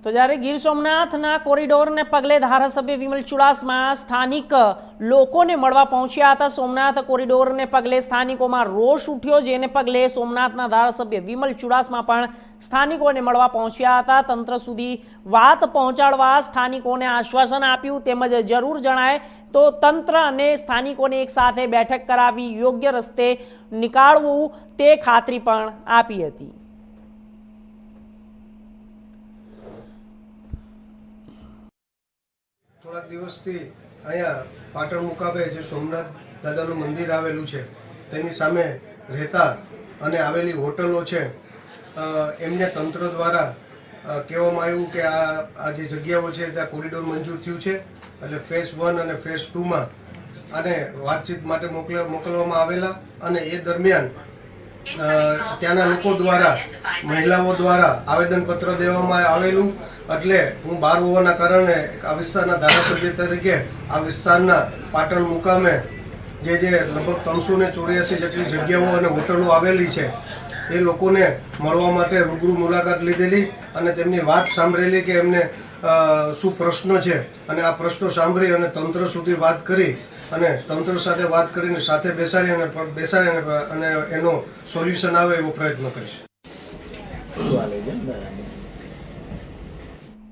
તો જ્યારે ગીર સોમનાથના કોરિડોરને પગલે ધારાસભ્ય વિમલ ચુડાસમા સ્થાનિક લોકોને મળવા પહોંચ્યા હતા। સોમનાથ કોરિડોરને પગલે સ્થાનિકોમાં રોષ ઉઠ્યો, જેને પગલે સોમનાથના ધારાસભ્ય વિમલ ચુડાસમા પણ સ્થાનિકોને મળવા પહોંચ્યા હતા। તંત્ર સુધી વાત પહોંચાડવા સ્થાનિકોને આશ્વાસન આપ્યું, તેમજ જરૂર જણાય તો તંત્ર અને સ્થાનિકોને એક સાથે બેઠક કરાવી યોગ્ય રસ્તે નીકાળવું તે ખાતરી પણ આપી હતી। થોડા દિવસથી અહીંયા પાટણ મુકામે જે સોમનાથ દાદાનું મંદિર આવેલું છે તેની સામે રહેતા અને આવેલી હોટલો છે એમને તંત્ર દ્વારા કહેવામાં આવ્યું કે આ જે જગ્યાઓ છે ત્યાં કોરિડોર મંજૂર થયું છે, એટલે ફેઝ 1 અને ફેઝ 2માં આને વાતચીત માટે મોકલવામાં આવેલા અને એ દરમિયાન ત્યાંના લોકો દ્વારા મહિલાઓ દ્વારા આવેદનપત્ર દેવામાં આવેલું। એટલે હું બહાર હોવાના કારણે આ વિસ્તારના ધારાસભ્ય તરીકે આ વિસ્તારના પાટણ મુકામે જે લગભગ 384 જેટલી જગ્યાઓ અને હોટલો આવેલી છે એ લોકોને મળવા માટે રૂબરૂ મુલાકાત લીધેલી અને તેમની વાત સાંભળેલી કે એમને શું પ્રશ્નો છે, અને આ પ્રશ્નો સાંભળી અને તંત્ર સુધી વાત કરી અને તંત્ર સાથે વાત કરીને સાથે બેસાડી અને એનો સોલ્યુશન આવે એવો પ્રયત્ન કરીશ।